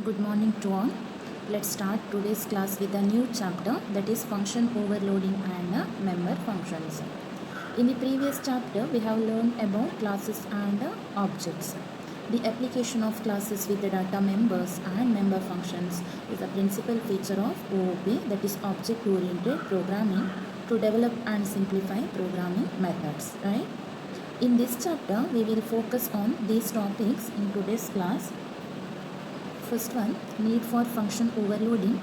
Good morning to all. Let's start today's class with a new chapter, that is function overloading and member functions. In the previous chapter, we have learned about classes and objects. The application of classes with the data members and member functions is a principal feature of OOP, that is object oriented programming, to develop and simplify programming methods, right? In this chapter, we will focus on these topics in today's class. First one, need for function overloading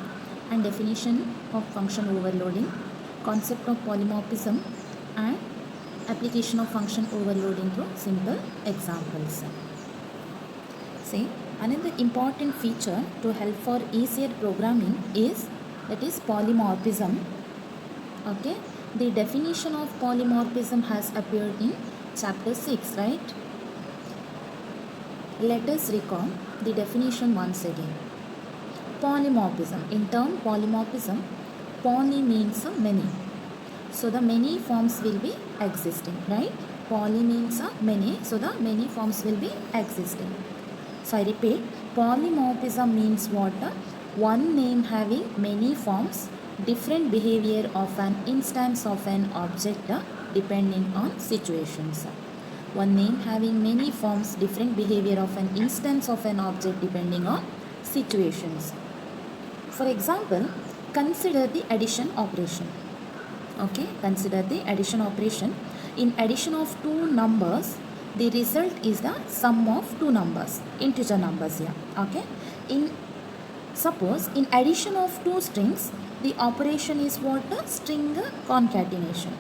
and definition of function overloading, concept of polymorphism and application of function overloading through simple examples. See, another important feature to help for easier programming is polymorphism. Okay, the definition of polymorphism has appeared in chapter 6, right? Let us recall the definition once again. Polymorphism. In term polymorphism, poly means many. So the many forms will be existing, right? Poly means many, so the many forms will be existing. So I repeat, polymorphism means what? One name having many forms, different behavior of an instance of an object depending on situations. One name having many forms, different behavior of an instance of an object depending on situations. For example, consider the addition operation. Okay, consider the addition operation. In addition of two numbers, the result is the sum of two numbers, integer numbers here. Okay, suppose in addition of two strings, the operation is what? String concatenation.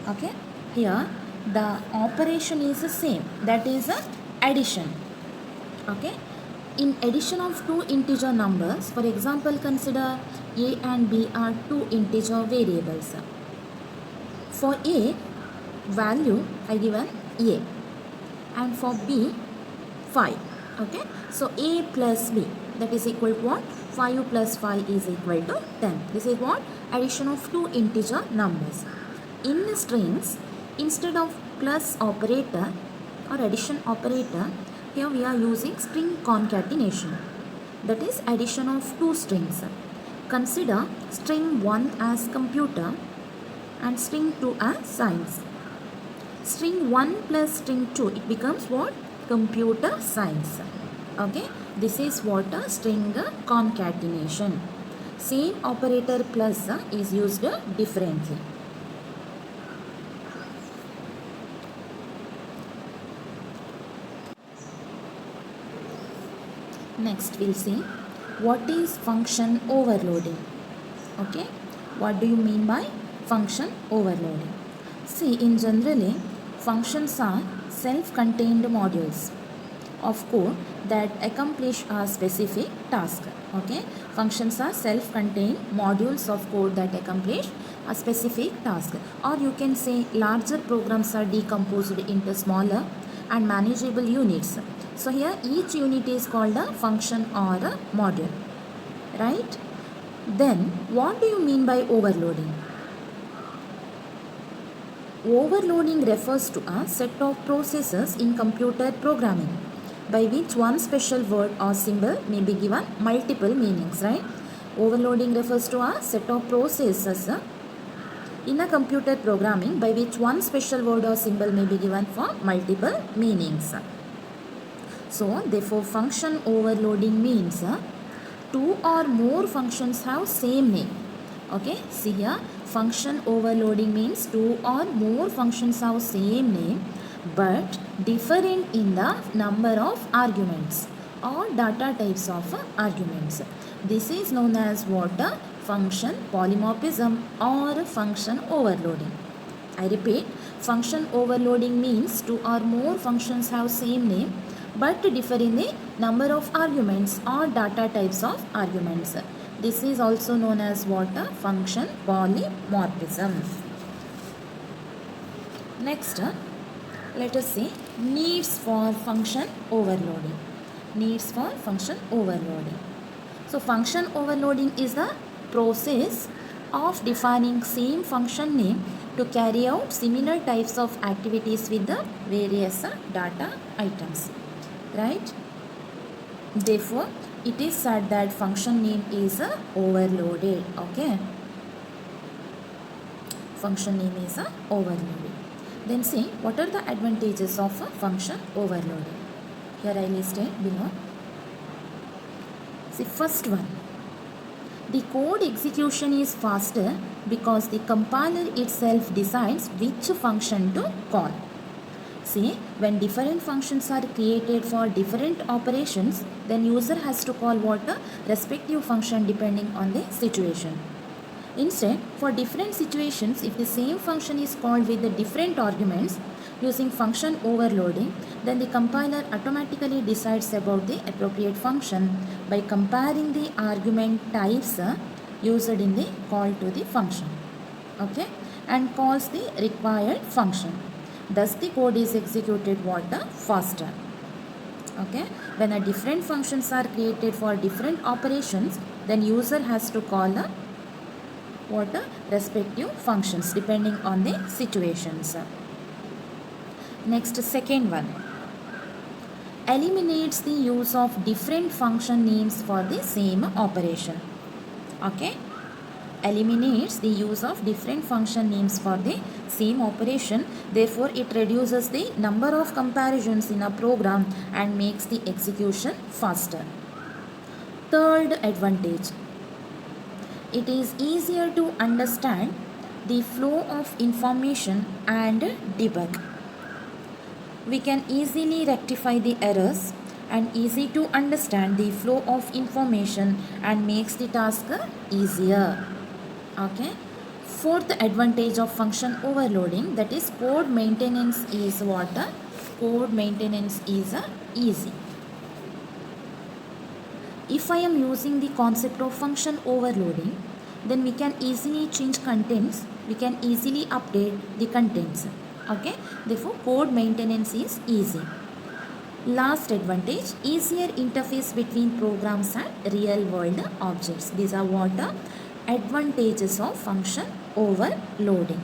Okay, here the operation is the same, that is addition. Okay, in addition of two integer numbers, for example, consider a and b are two integer variables. For a value I given a and for b 5. Okay, so a plus b, that is equal to what? 5 plus 5 is equal to 10. This is what? Addition of two integer numbers. In strings, instead of plus operator or addition operator, here we are using string concatenation, that is addition of two strings. Consider string 1 as computer and string 2 as science. String 1 plus string 2, it becomes what? Computer science. Okay, this is what? String concatenation. Same operator plus is used differently. Next we'll see what is function overloading. Okay, what do you mean by function overloading? See, in generally, functions are self-contained modules of code that accomplish a specific task. Okay, functions are self-contained modules of code that accomplish a specific task, or you can say larger programs are decomposed into smaller and manageable units. So here each unit is called a function or a module, right? Then what do you mean by overloading? Overloading refers to a set of processes in computer programming by which one special word or symbol may be given multiple meanings, right? Overloading refers to a set of processes in a computer programming by which one special word or symbol may be given for multiple meanings. So therefore function overloading means two or more functions have same name. Okay, see here, function overloading means two or more functions have same name but different in the number of arguments or data types of arguments. This is known as what? Function polymorphism or function overloading. I repeat, function overloading means two or more functions have same name but differ in the number of arguments or data types of arguments. This is also known as what? Function polymorphism. Next, let us see needs for function overloading. Needs for function overloading. So function overloading is the process of defining same function name to carry out similar types of activities with the various data items, right? Therefore, it is said that function name is overloaded. Okay, function name is overloaded. Then see what are the advantages of a function overloaded. Here I listed below. See, first one, the code execution is faster because the compiler itself decides which function to call. See, when different functions are created for different operations, then user has to call what a respective function depending on the situation. Instead, for different situations, if the same function is called with the different arguments using function overloading, then the compiler automatically decides about the appropriate function by comparing the argument types used in the call to the function. Okay, and calls the required function. Thus, the code is executed faster. Okay, when a different functions are created for different operations, then user has to call respective functions depending on the situations. Next, second one, eliminates the use of different function names for the same operation. Okay, eliminates the use of different function names for the same operation. Therefore, it reduces the number of comparisons in a program and makes the execution faster. Third advantage, it is easier to understand the flow of information and debug. We can easily rectify the errors and easy to understand the flow of information and makes the task easier. Okay. Fourth advantage of function overloading, that is code maintenance is what? Code maintenance is easy. If I am using the concept of function overloading, then we can easily change contents, we can easily update the contents. Okay, therefore code maintenance is easy. Last advantage, easier interface between programs and real world objects. These are what advantages of function overloading.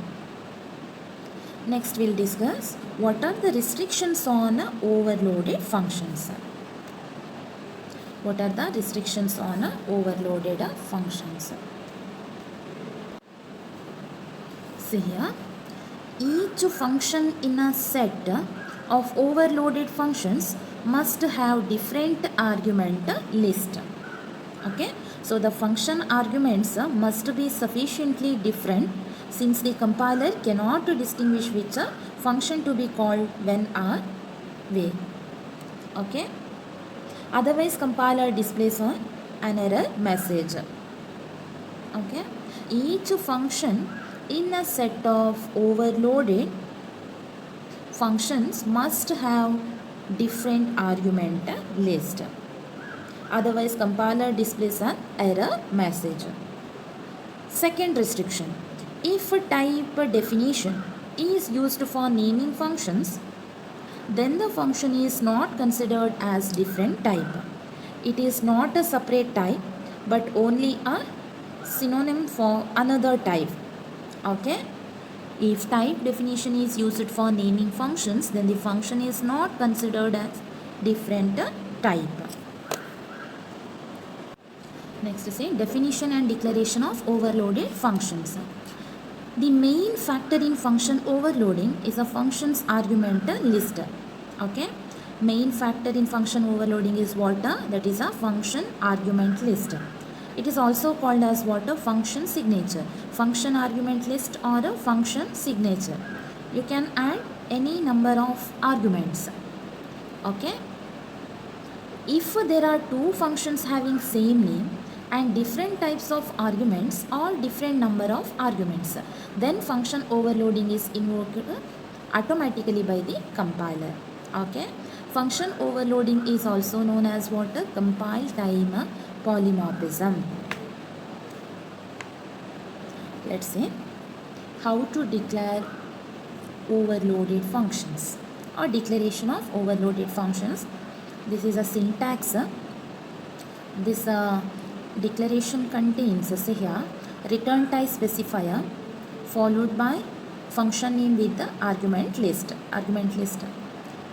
Next we'll discuss what are the restrictions on overloaded functions. What are the restrictions on overloaded functions? See here, each function in a set of overloaded functions must have different argument list. Okay, so the function arguments must be sufficiently different since the compiler cannot distinguish which function to be called when or where. Okay, otherwise compiler displays an error message. Okay, each function in a set of overloaded functions must have different argument list. Otherwise compiler displays an error message. Second restriction, if type definition is used for naming functions, then the function is not considered as different type. It is not a separate type but only a synonym for another type. Okay, if type definition is used for naming functions, then the function is not considered as different type. Next is definition and declaration of overloaded functions. The main factor in function overloading is a function's argument list. Okay, main factor in function overloading is what? That is a function argument list. It is also called as what? A function signature, function argument list or a function signature. You can add any number of arguments. Okay, if there are two functions having same name and different types of arguments or different number of arguments, then function overloading is invoked automatically by the compiler. Okay, function overloading is also known as what? Compile time polymorphism. Let's see how to declare overloaded functions or declaration of overloaded functions. This is a syntax. This declaration contains, say here, return type specifier followed by function name with the argument list.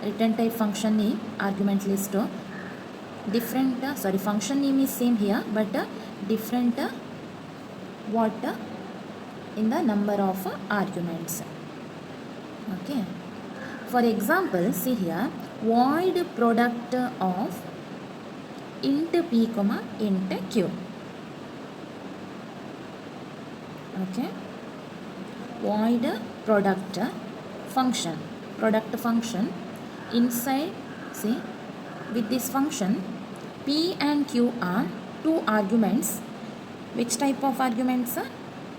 Return type function name, argument list, different function name is same here, but different what in the number of arguments. Okay, for example, see here, void product of int p comma int q. Okay, void product function inside, see, with this function p and q are two arguments. Which type of arguments?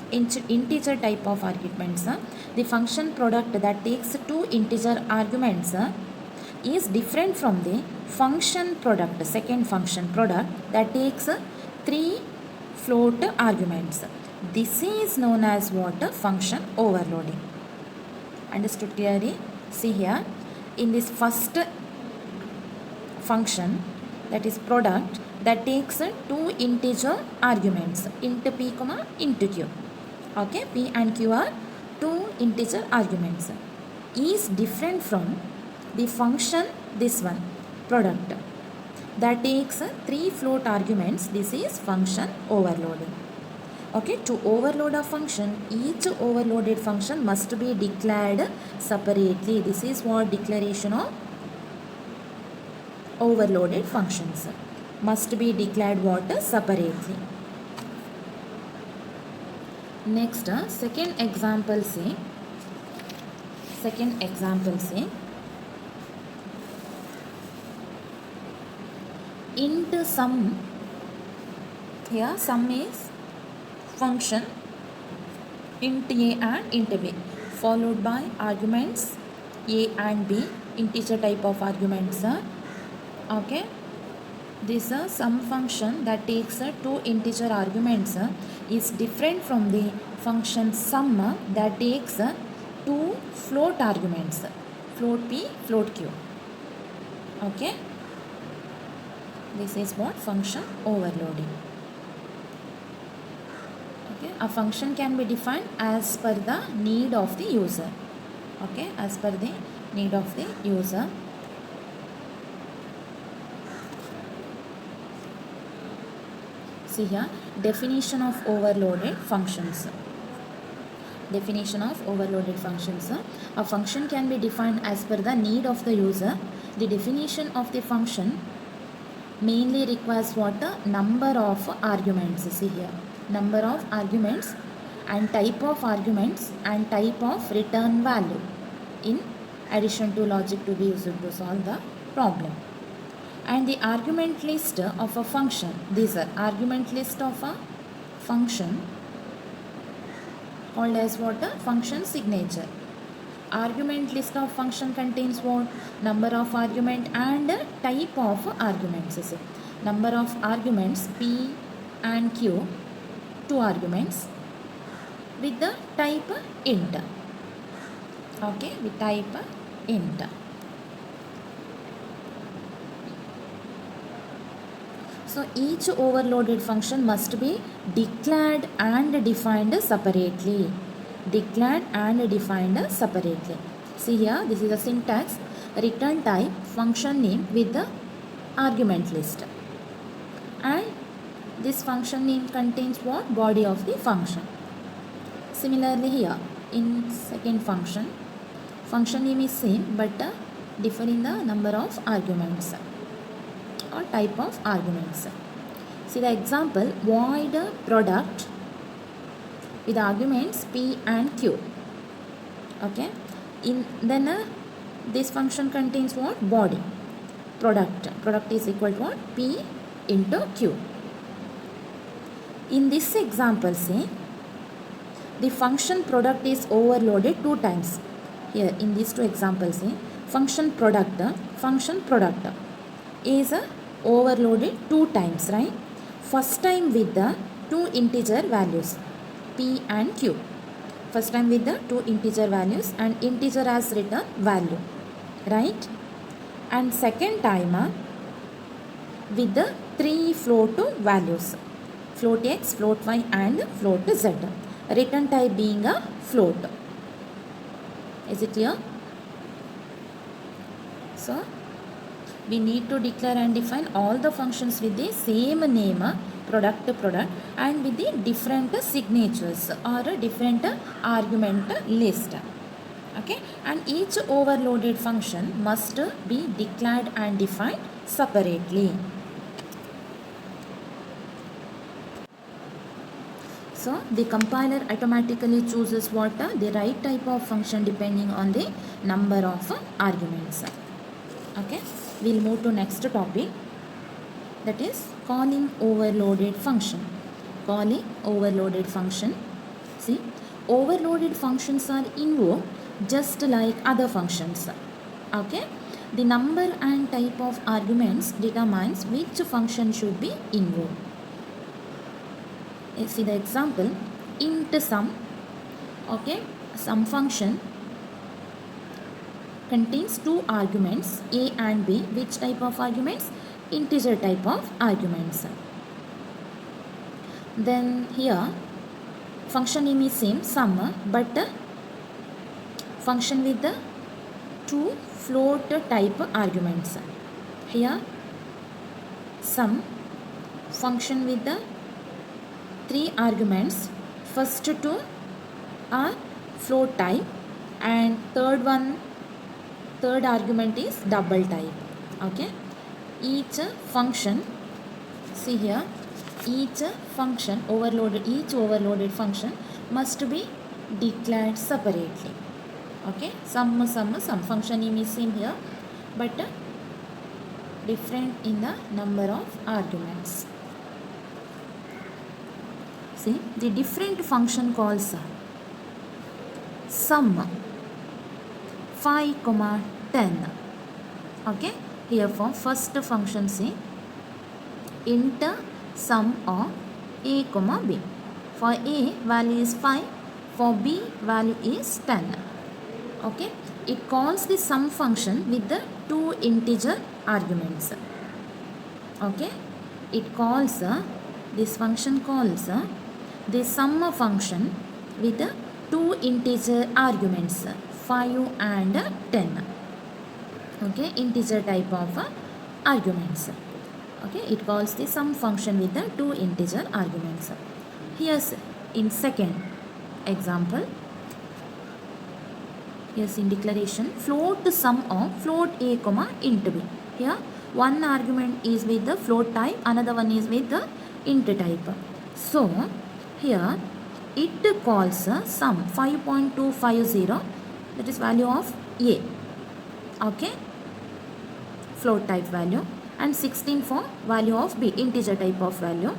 Integer type of arguments. The function product that takes two integer arguments is different from the function product, second function product, that takes three float arguments. This is known as what? Function overloading. Understood clearly? See here, in this first function, that is product, that takes two integer arguments, int p comma int q. Okay, p and q are two integer arguments, is different from the function, this one, product, that takes three float arguments. This is function overloading. Okay, to overload a function, each overloaded function must be declared separately. This is what declaration of overloaded functions. Must be declared what? Separately. Next, second example say int sum. Here sum is function int a and int b, followed by arguments a and b, integer type of arguments. Okay, this sum function that takes two integer arguments is different from the function sum that takes two float arguments, float p, float q. Okay, this is what? Function overloading. Okay, a function can be defined as per the need of the user. Okay, as per the need of the user. See here, definition of overloaded functions. Definition of overloaded functions. A function can be defined as per the need of the user. The definition of the function mainly requires what? Number of arguments. See here, number of arguments and type of arguments and type of return value in addition to logic to be used to solve the problem. And the argument list of a function, these are argument list of a function called as what? Function signature. Argument list of function contains what? Number of argument and type of arguments. So, number of arguments p and q, two arguments, with the type int. Okay, with type int. So each overloaded function must be declared and defined separately. Declared and defined separately. See here, this is the syntax: return type function name with the argument list, and this function name contains what? Body of the function. Similarly here, in second function name is same but differ in the number of arguments or type of arguments. See the example: void product with arguments p and q. Okay, then this function contains what? Body. Product is equal to what? P into q. In this example, say the function product is overloaded two times. Here in these two examples, say function product is overloaded two times, right? First time with the two integer values p and q. First time with the two integer values and integer as return value, right? And second time with the three float values, float x, float y and float z. Return type being a float. Is it clear? So we need to declare and define all the functions with the same name, product, and with the different signatures or different argument list. Okay, and each overloaded function must be declared and defined separately. So the compiler automatically chooses what the right type of function depending on the number of arguments. Okay, we'll move to next topic, that is calling overloaded function. Calling overloaded function. See, overloaded functions are invoked just like other functions. Okay, the number and type of arguments determines which function should be invoked. See the example, int sum. Okay, sum function contains two arguments, a and b. Which type of arguments? Integer type of arguments. Then here function name is same, sum, but function with the two float type arguments. Here sum function with the three arguments. First two are float type and third argument is double type. Okay, each function, see here, each overloaded function must be declared separately. Okay, sum function name is same here, but different in the number of arguments. See, the different function calls sum 5, 10. Okay, here for first function, see, int sum of a, b. For a value is 5, for b value is 10. Okay, it calls the sum function with the two integer arguments. Okay, it calls this function calls the sum function with the two integer arguments, 5 and 10. Okay, integer type of arguments. Okay, it calls the sum function with the two integer arguments. Here's in second example, here's in declaration, float sum of float a, int b. Here one argument is with the float type, another one is with the int type. So here it calls sum 5.250, that is value of a. Okay, float type value, and 16 for value of b, integer type of value.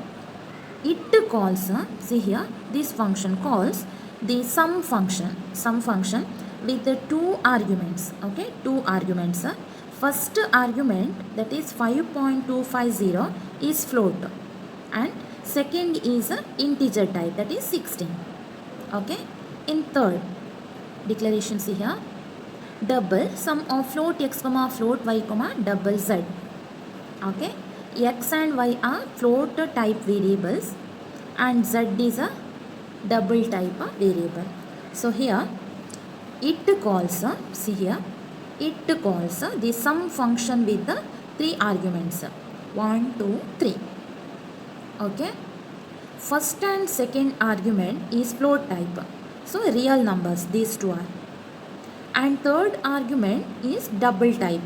It calls, see here, this function calls the sum function with the two arguments. Okay, two arguments. First argument, that is 5.250, is float, and second is integer type, that is 16. Okay, in third declaration, see here, double sum of float x, float y, double z. Okay, x and y are float type variables and z is a double type variable. So here it calls, see here, it calls the sum function with the three arguments, 1, 2, 3. Okay, first and second argument is float type, so real numbers these two are, and third argument is double type.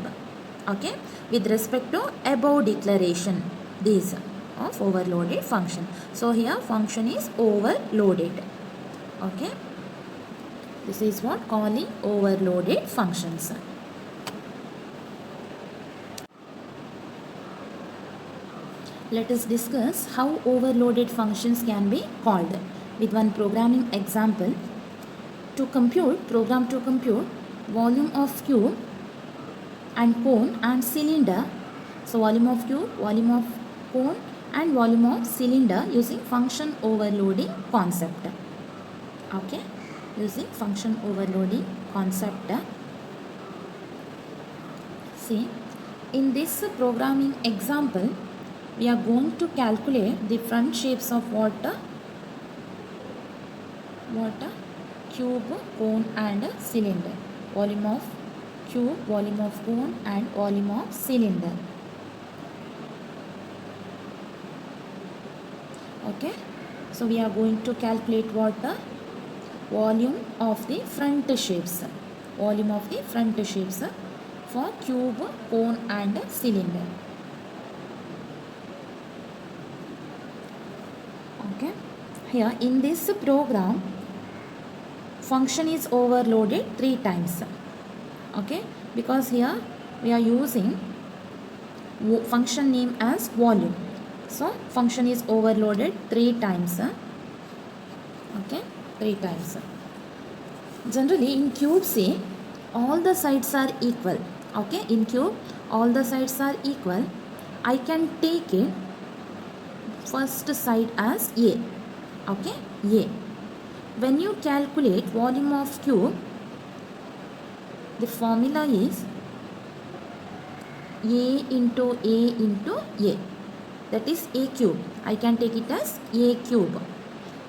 Okay, with respect to above declaration, these of overloaded function. So here function is overloaded. Okay, this is what calling overloaded functions. Let us discuss how overloaded functions can be called with one programming example. Program to compute volume of cube and cone and cylinder. So volume of cube, volume of cone and volume of cylinder using function overloading concept. Okay, using function overloading concept. See, in this programming example, we are going to calculate the front shapes of water, cube, cone and cylinder. Volume of cube, volume of cone and volume of cylinder. Okay, so we are going to calculate what the volume of the front shapes, volume of the front shapes for cube, cone and cylinder. Okay, here in this program function is overloaded 3 times. Okay, because here we are using function name as volume, so function is overloaded 3 times. Okay, 3 times. Generally in cube C all the sides are equal. Okay, in cube all the sides are equal. I can take it first side as A. Okay, A. When you calculate volume of cube, the formula is A into A into A. That is A cube. I can take it as A cube.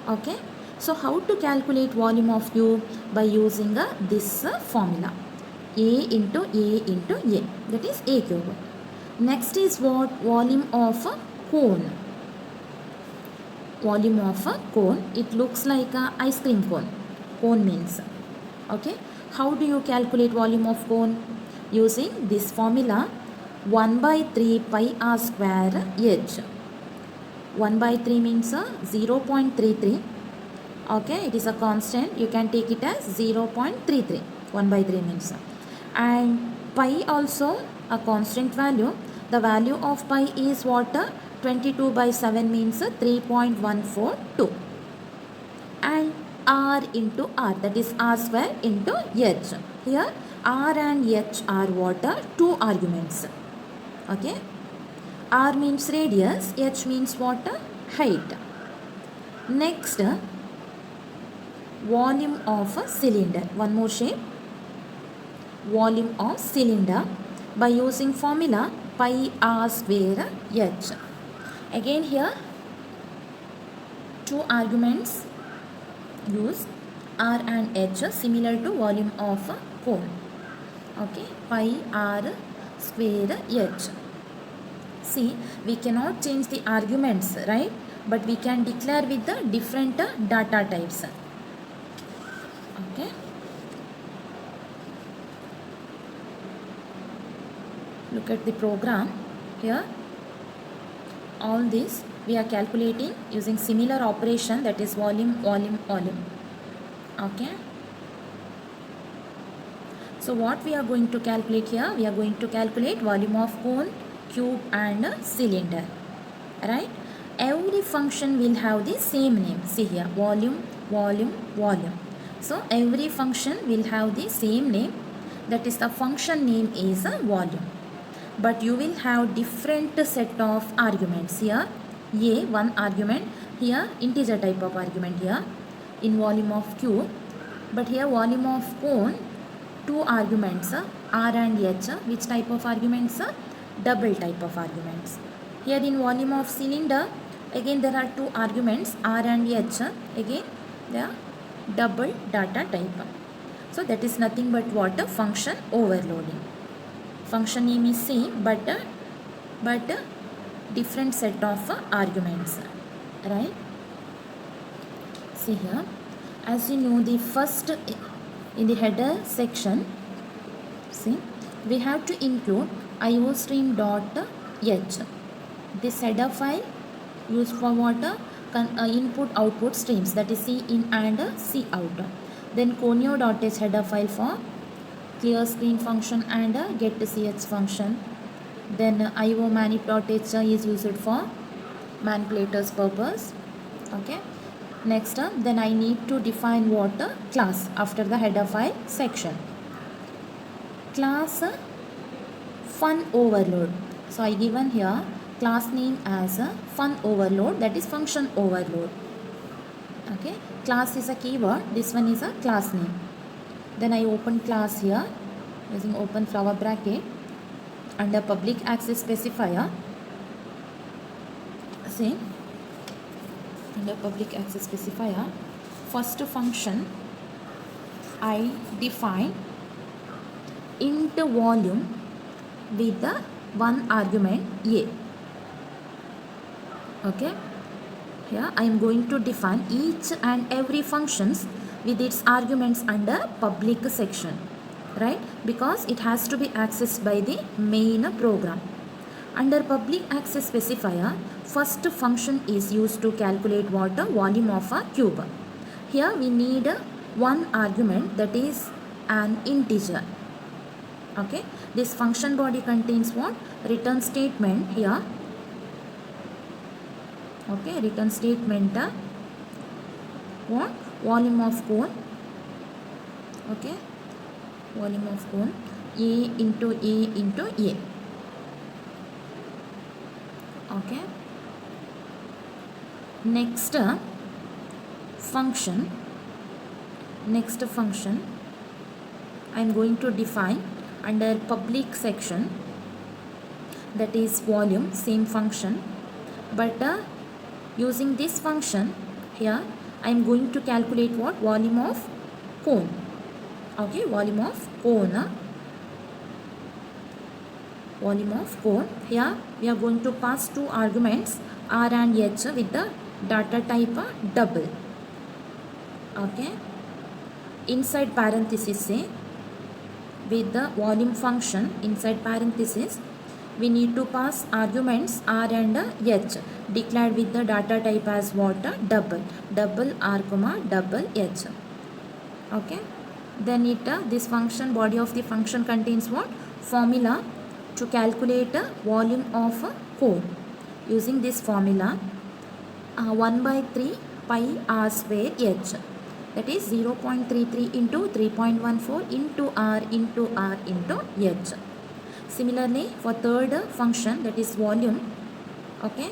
Okay. So how to calculate volume of cube? By using this formula. A into A into A. That is A cube. Next is what? Volume of a cone. Volume of a cone. It looks like a ice cream cone. Cone means. Okay. How do you calculate volume of cone? Using this formula 1 by 3 pi r square h. 1 by 3 means 0.33. Okay, it is a constant. You can take it as 0.33. 1 by 3 means. And pi also a constant value. The value of pi is what? 22 by 7 means 3.142. And r into r, that is r square into h. Here r and h are what? 2 arguments. Okay. R means radius, h means what? Height. Next, volume of a cylinder. One more shape. Volume of cylinder by using formula pi r square h. Again here 2 arguments use, r and h, similar to volume of a cone. Okay, pi r square h. See, we cannot change the arguments, right? But we can declare with the different data types. Okay. Look at the program here. All this we are calculating using similar operation, that is volume, volume, volume. Okay. So what we are going to calculate here? We are going to calculate volume of cone, cube and cylinder. Right? Every function will have the same name. See here, volume, volume, volume. So every function will have the same name. That is, the function name is volume. But you will have different set of arguments. Here A, one argument. Here integer type of argument here in volume of cube. But here volume of cone, 2 arguments, r and h. Which type of arguments? Double type of arguments. Here in volume of cylinder, again there are 2 arguments, r and h. Again they are double data type. So that is nothing but what? A function overloading. Function name is same, but different set of arguments. Right? See here, as you know, the first in the header section, see, we have to include iostream.h. This header file used for what? Input output streams, that is C in and C out. Then conio.h header file for clear screen function and get ch function. Then iomanip.h is used for manipulator's purpose. Okay. Next, then I need to define what? Class after the header file section. Class fun overload. So I given here class name as fun overload, that is function overload. Okay. Class is a keyword. This one is a class name. Then I open class here using open flower bracket under public access specifier. See, under public access specifier, first function I define int volume with the one argument a. Okay, here I am going to define each and every functions with its arguments under public section, right? Because it has to be accessed by the main program. Under public access specifier, first function is used to calculate what the volume of a cube. Here we need one argument, that is an integer. Okay, this function body contains what? Return statement here. Okay, return statement what? Volume of cone. Okay, volume of cone a into a into a. Okay, next function I am going to define under public section, that is volume, same function, but using this function here I am going to calculate what? Volume of cone. Okay, volume of cone. Volume of cone. Here we are going to pass two arguments r and h with the data type double. Okay, inside parenthesis say with the volume function, inside parenthesis we need to pass arguments r and h declared with the data type as what? Double r comma double h. Okay, then this function, body of the function contains what? Formula to calculate volume of cone. Using this formula 1 by 3 pi r square h, that is 0.33 into 3.14 into r into r into h. Similarly for third function, that is volume, okay,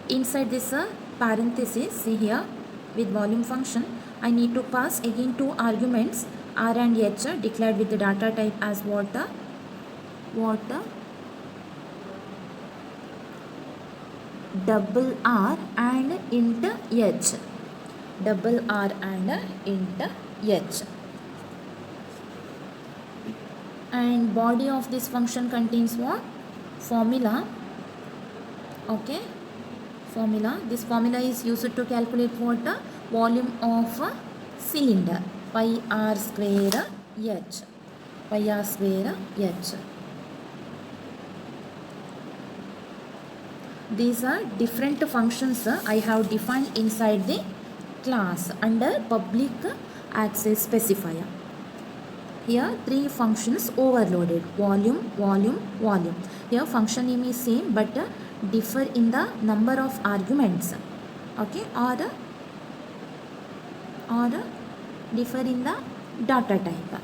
inside this parenthesis, see here with volume function I need to pass again two arguments r and h declared with the data type as what? Double r and int h. Double r and int h. And body of this function contains what? Formula. Okay, formula. This formula is used to calculate what? Volume of a cylinder, pi r square h. Pi r square h. These are different functions I have defined inside the class under public access specifier. Here three functions overloaded: volume, volume, volume. Here function name is same but differ in the number of arguments. Okay, or differ in the data type.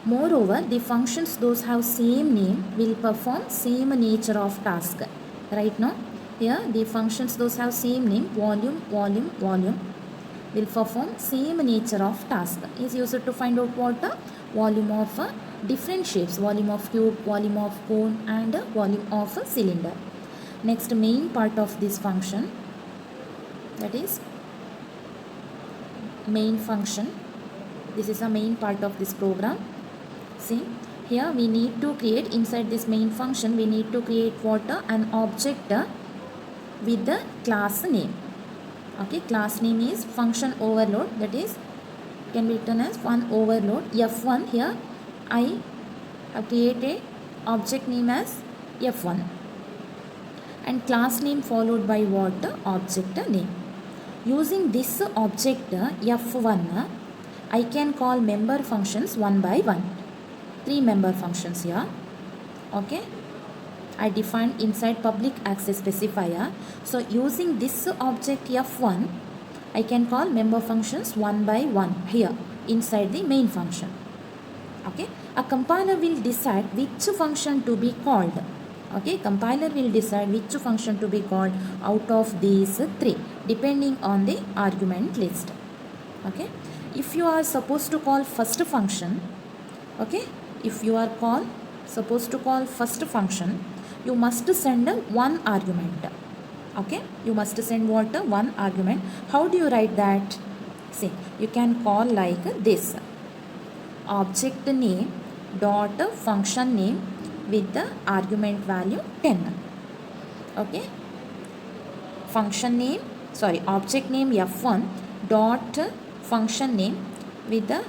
Moreover, the functions those have same name will perform same nature of task. Right now, here the functions those have same name, volume, volume, volume, will perform same nature of task. Is used to find out what? Volume of different shapes, volume of cube, volume of cone and volume of cylinder. Next main part of this function, that is main function. This is a main part of this program. See, here we need to create, inside this main function we need to create what? An object with the class name. Okay, class name is function overload, that is can be written as one overload f1. Here I have created object name as f1 and class name followed by what? Object name. Using this object f1 I can call member functions one by one. Three member functions here. Okay, I defined inside public access specifier. So using this object f1 I can call member functions one by one here inside the main function. Okay, a compiler will decide which function to be called. Okay, compiler will decide which function to be called out of these three depending on the argument list. Okay, if you are supposed to call first function, okay, if you are supposed to call first function, you must send one argument. Okay, you must send what? One argument. How do you write that? See, you can call like this: object name dot function name with the argument value 10. Okay, object name f1 dot function name with the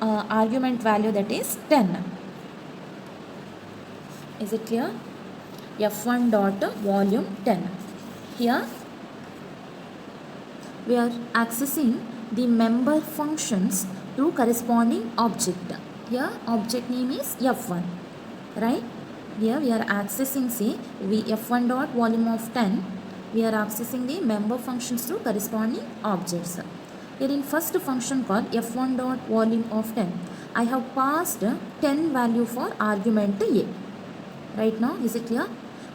argument value that is 10. Is it clear? f1 dot volume 10. Here we are accessing the member functions to corresponding object. Here object name is f1, right? Here we are accessing, say, f1 dot volume of 10. We are accessing the member functions to corresponding objects. Here in first function called f1 dot volume of 10, I have passed 10 value for argument a. Right now, is it clear?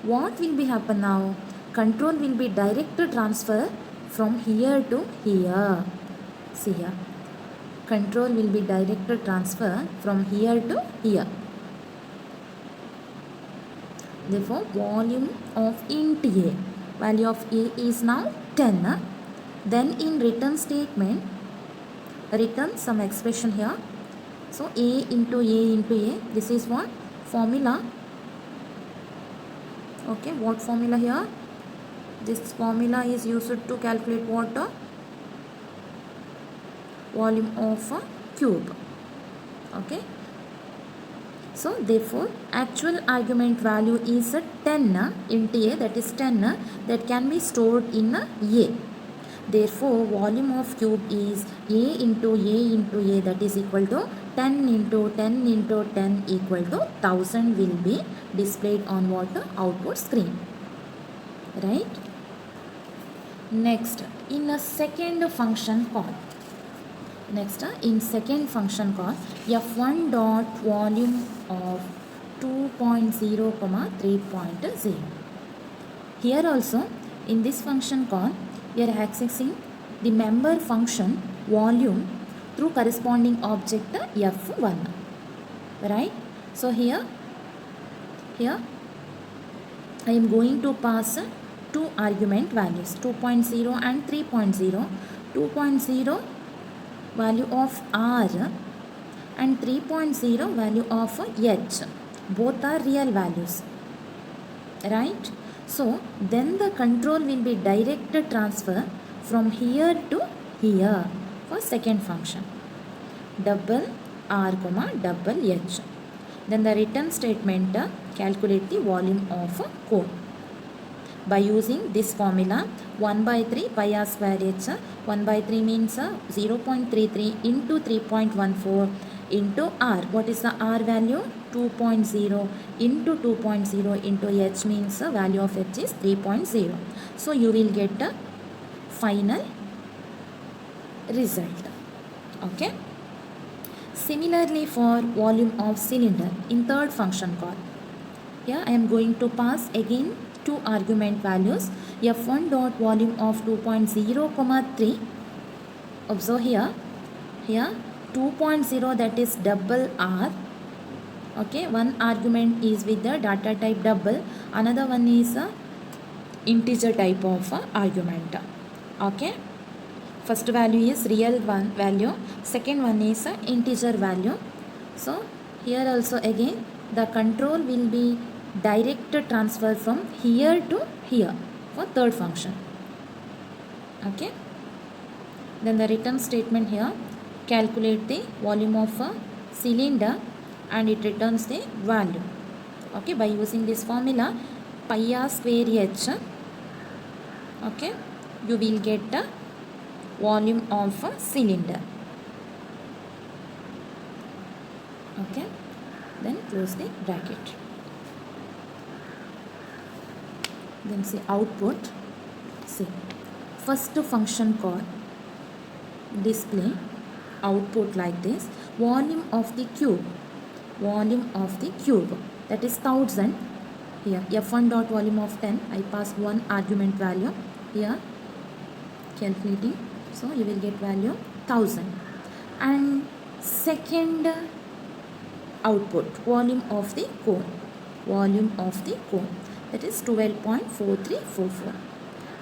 What will be happen now? Control will be direct transfer from here to here. See here. Control will be direct transfer from here to here. Therefore, volume of int a, value of a is now 10. Then in return statement, return some expression here. So a into a, this is what? Formula. Okay, what formula here? This formula is used to calculate what? Volume of a cube. Okay. So therefore actual argument value is 10 int a, that is 10, that can be stored in a. Therefore volume of cube is a into a, that is equal to 10 into 10 into 10 equal to 1000 will be displayed on what? Output screen. Right? Next, in a second function call. In second function call f1 dot volume of 2.0, 3.0. Here also in this function call we are accessing the member function volume through corresponding object f1. Right? So here I am going to pass two argument values 2.0 and 3.0. 2.0 value of r and 3.0 value of h. Both are real values. Right? So then the control will be direct transfer from here to here for second function. Double r, double h. Then the return statement calculate the volume of a cone. By using this formula 1 by 3 pi r square h, 1 by 3 means 0.33 into 3.14 into r. What is the r value? 2.0 into 2.0 into h means value of h is 3.0. So you will get a final result. Okay. Similarly for volume of cylinder in third function call. Here I am going to pass again two argument values f1 dot volume of 2.0, 3. Observe here 2.0, that is double r. Okay, one argument is with the data type double, another one is a integer type of argument. Okay, first value is real one value, second one is a integer value. So here also again the control will be direct transfer from here to here for third function. Okay, then the return statement here calculate the volume of a cylinder and it returns the value. Okay, by using this formula pi r square h, okay, you will get the volume of a cylinder. Okay, then close the bracket. Then say output. See, first function call display output like this: volume of the cube, that is 1000. Here f1 dot volume of 10, I pass one argument value here calculating, so you will get value 1000. And second output volume of the cone, that is 12.4344,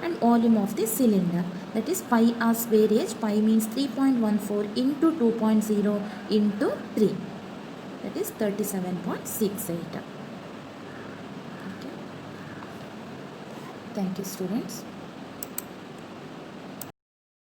and volume of the cylinder, that is pi r square h. Pi means 3.14 into 2.0 into 3. that is 37.68. Okay. Thank you, students.